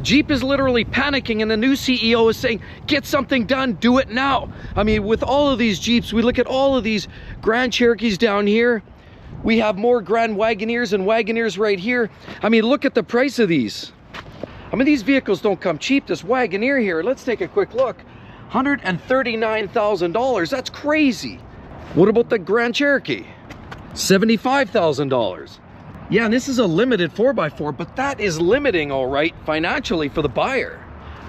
Jeep is literally panicking, and the new CEO is saying, get something done, do it now. I mean, with all of these Jeeps, we look at all of these Grand Cherokees down here. We have more Grand Wagoneers and Wagoneers right here. I mean, look at the price of these. I mean, these vehicles don't come cheap. This Wagoneer here, let's take a quick look. $139,000, that's crazy. What about the Grand Cherokee? $75,000. Yeah, and this is a limited 4x4, but that is limiting, all right, financially for the buyer.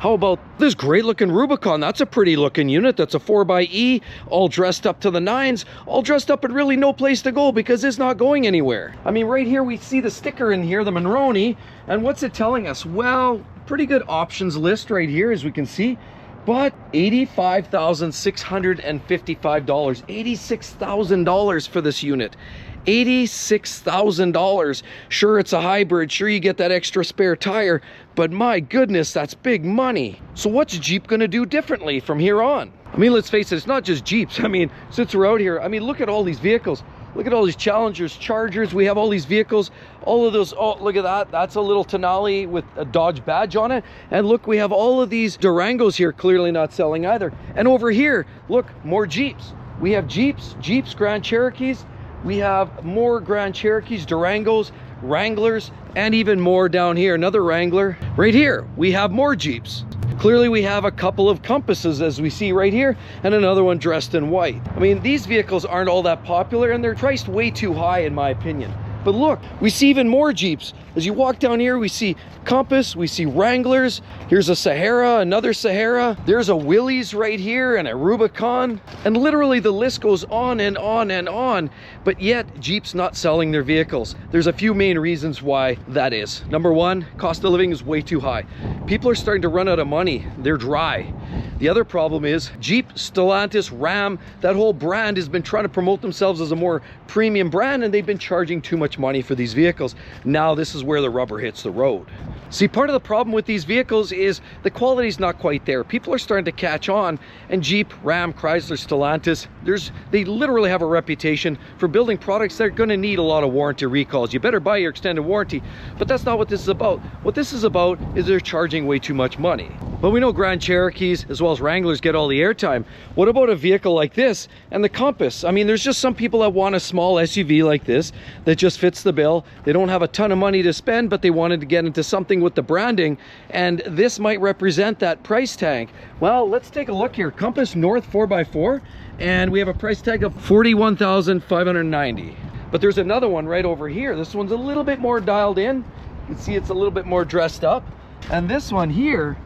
How about this great looking Rubicon? That's a pretty looking unit. That's a 4xe, all dressed up to the nines, all dressed up and really no place to go because it's not going anywhere. I mean, right here we see the sticker in here, the Monroney, and what's it telling us? Well, pretty good options list right here, as we can see, but $85,655, $86,000 for this unit. $86,000. Sure, it's a hybrid. Sure, you get that extra spare tire, but my goodness, that's big money. So what's Jeep gonna do differently from here on? I mean, let's face it, it's not just Jeeps. I mean, since we're out here, I mean, look at all these vehicles. Look at all these Challengers, Chargers. We have all these vehicles, all of those. Oh, look at that. That's a little Tenali with a Dodge badge on it. And look, we have all of these Durangos here, clearly not selling either. And over here, look, more Jeeps. We have Jeeps, Grand Cherokees. We have more Grand Cherokees, Durangos, Wranglers, and even more down here. Another Wrangler. Right here, we have more Jeeps. Clearly we have a couple of Compasses, as we see right here, and another one dressed in white. I mean, these vehicles aren't all that popular, and they're priced way too high in my opinion. But look, we see even more Jeeps. As you walk down here, we see Compass, we see Wranglers. Here's a Sahara, another Sahara. There's a Willys right here and a Rubicon. And literally the list goes on and on and on. But yet, Jeep's not selling their vehicles. There's a few main reasons why that is. Number one, cost of living is way too high. People are starting to run out of money. They're dry. The other problem is Jeep, Stellantis, Ram, that whole brand has been trying to promote themselves as a more premium brand, and they've been charging too much money for these vehicles. Now this is where the rubber hits the road. See, part of the problem with these vehicles is the quality's not quite there. People are starting to catch on, and Jeep, Ram, Chrysler, Stellantis, they literally have a reputation for building products that are going to need a lot of warranty recalls. You better buy your extended warranty, but that's not what this is about. What this is about is they're charging way too much money. But we know Grand Cherokees as well as Wranglers get all the airtime. What about a vehicle like this and the Compass? I mean, there's just some people that want a small SUV like this that just fits the bill. They don't have a ton of money to spend, but they wanted to get into something with the branding, and this might represent that price tag. Well, let's take a look here. Compass North 4x4, and we have a price tag of $41,590. But there's another one right over here. This one's a little bit more dialed in. You can see it's a little bit more dressed up. And this one here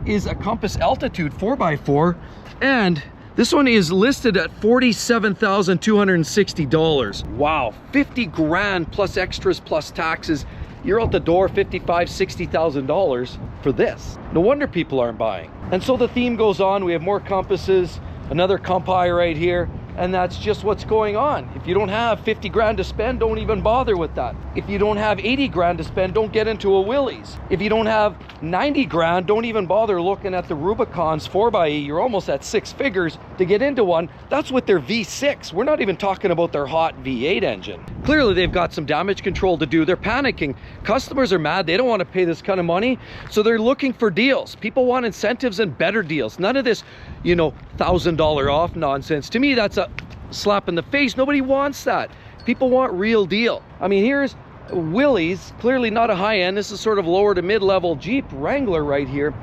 is a Compass Altitude 4x4, and this one is listed at $47,260. Wow, 50 grand plus extras plus taxes. You're out the door $55,000, $60,000 for this. No wonder people aren't buying. And so the theme goes on. We have more Compasses, another Compi right here, and that's just what's going on. If you don't have 50 grand to spend, don't even bother with that. If you don't have 80 grand to spend, don't get into a Willys. If you don't have 90 grand, don't even bother looking at the Rubicons 4xe. You're almost at 6 figures to get into one. That's with their V6. We're not even talking about their hot V8 engine. Clearly they've got some damage control to do. They're panicking. Customers are mad. They don't want to pay this kind of money, so they're looking for deals. People want incentives and better deals. None of this, you know, $1,000 off nonsense. To me, that's a slap in the face. Nobody wants that. People want real deal. I mean, here's Willys, clearly not a high end. This is sort of lower to mid-level Jeep Wrangler right here.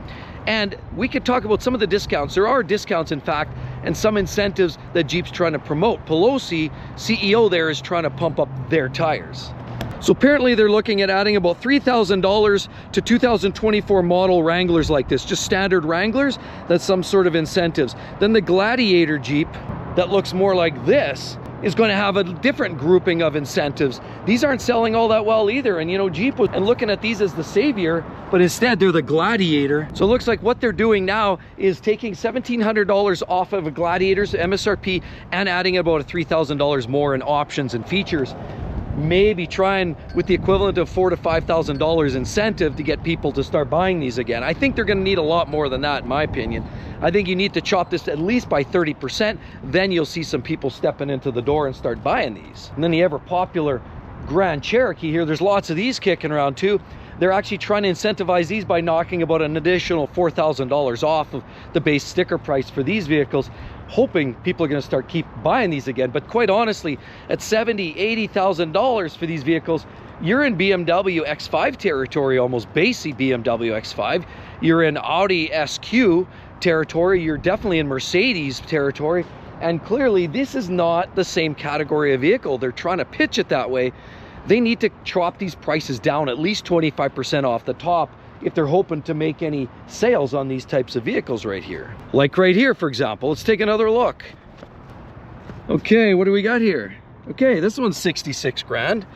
And we could talk about some of the discounts. There are discounts, in fact, and some incentives that Jeep's trying to promote. Pelosi, CEO there, is trying to pump up their tires. So apparently they're looking at adding about $3,000 to 2024 model Wranglers like this, just standard Wranglers. That's some sort of incentives. Then the Gladiator Jeep that looks more like this is going to have a different grouping of incentives. These aren't selling all that well either. And you know, Jeep was looking at these as the savior, but instead they're the Gladiator. So it looks like what they're doing now is taking $1,700 off of a Gladiator's MSRP and adding about $3,000 more in options and features. Maybe trying with the equivalent of $4,000 to $5,000 incentive to get people to start buying these again. I think they're going to need a lot more than that, in my opinion. I think you need to chop this at least by 30%. Then you'll see some people stepping into the door and start buying these. And then the ever popular Grand Cherokee here, there's lots of these kicking around too. they're actually trying to incentivize these by knocking about an additional $4,000 off of the base sticker price for these vehicles, hoping people are going to start keep buying these again. But quite honestly, at $70,000, $80,000 for these vehicles, you're in BMW X5 territory, almost basic BMW X5. You're in Audi SQ territory. You're definitely in Mercedes territory. And clearly, this is not the same category of vehicle. They're trying to pitch it that way. They need to chop these prices down at least 25% off the top if they're hoping to make any sales on these types of vehicles right here. Like right here, for example. Let's take another look. Okay, what do we got here? Okay, this one's 66 grand.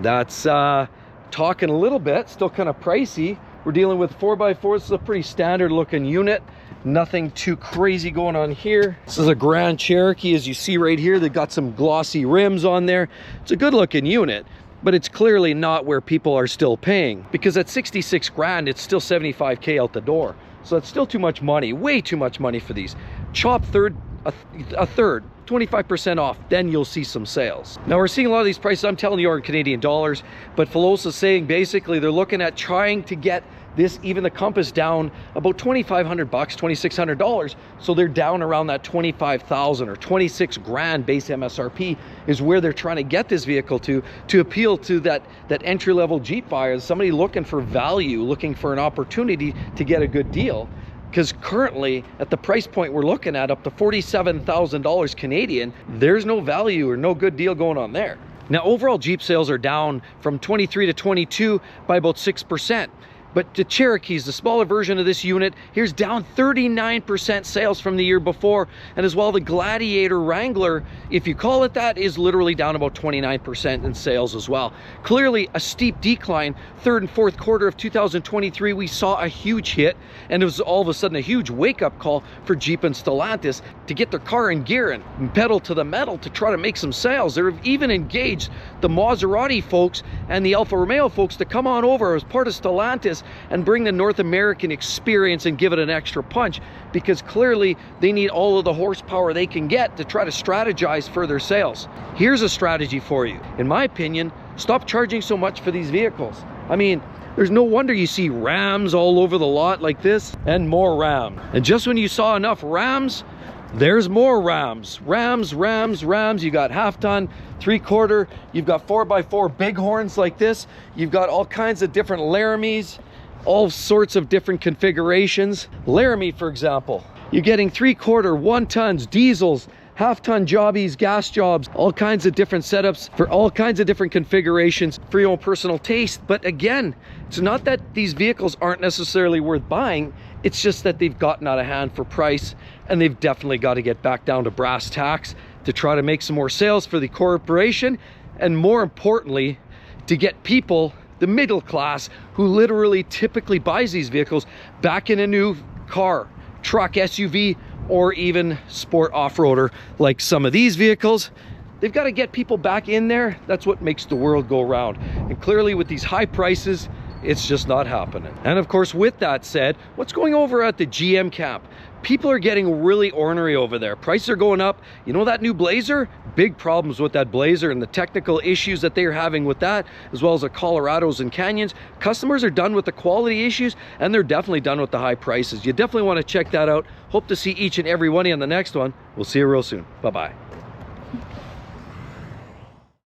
That's talking a little bit, still kind of pricey. We're dealing with 4x4. This is a pretty standard looking unit. Nothing too crazy going on here. This is a Grand Cherokee, as you see right here. They've got some glossy rims on there. It's a good looking unit, but it's clearly not where people are still paying, because at 66 grand, it's still 75K out the door. So that's still too much money, way too much money for these. Chop a third, 25% off, then you'll see some sales. Now we're seeing a lot of these prices, I'm telling you, are in Canadian dollars, but Filosa's saying basically they're looking at trying to get this, even the Compass, down about $2,500, $2,600. So they're down around that 25,000 or 26 grand base MSRP is where they're trying to get this vehicle to appeal to that entry-level Jeep buyer, somebody looking for value, looking for an opportunity to get a good deal. Because currently, at the price point we're looking at, up to $47,000 Canadian, there's no value or no good deal going on there. Now, overall Jeep sales are down from 23 to 22 by about 6%. But the Cherokees, the smaller version of this unit, here's down 39% sales from the year before. And as well, the Gladiator Wrangler, if you call it that, is literally down about 29% in sales as well. Clearly a steep decline. Third and fourth quarter of 2023, we saw a huge hit, and it was all of a sudden a huge wake-up call for Jeep and Stellantis to get their car in gear and pedal to the metal to try to make some sales. They've even engaged the Maserati folks and the Alfa Romeo folks to come on over as part of Stellantis and bring the North American experience and give it an extra punch, because clearly they need all of the horsepower they can get to try to strategize for their sales. Here's a strategy for you. In my opinion, stop charging so much for these vehicles. I mean, there's no wonder you see Rams all over the lot like this, and more Ram. And just when you saw enough Rams, there's more Rams. Rams. You got half-ton, three-quarter. You've got 4x4 bighorns like this. You've got all kinds of different Laramies, all sorts of different configurations. Laramie, for example, you're getting three-quarter, one-tons, diesels, half-ton jobbies, gas jobs, all kinds of different setups for all kinds of different configurations for your own personal taste. But again, it's not that these vehicles aren't necessarily worth buying. It's just that they've gotten out of hand for price, and they've definitely got to get back down to brass tacks to try to make some more sales for the corporation, and more importantly, to get people, the middle class, who literally typically buys these vehicles, back in a new car, truck, SUV, or even sport off-roader like some of these vehicles. They've got to get people back in there. That's what makes the world go round. And clearly with these high prices, it's just not happening. And of course, with that said, what's going over at the GM camp? People are getting really ornery over there. Prices are going up. You know that new Blazer? Big problems with that Blazer and the technical issues that they're having with that, as well as the Colorados and Canyons. Customers are done with the quality issues, and they're definitely done with the high prices. You definitely want to check that out. Hope to see each and every one of you on the next one. We'll see you real soon. Bye-bye.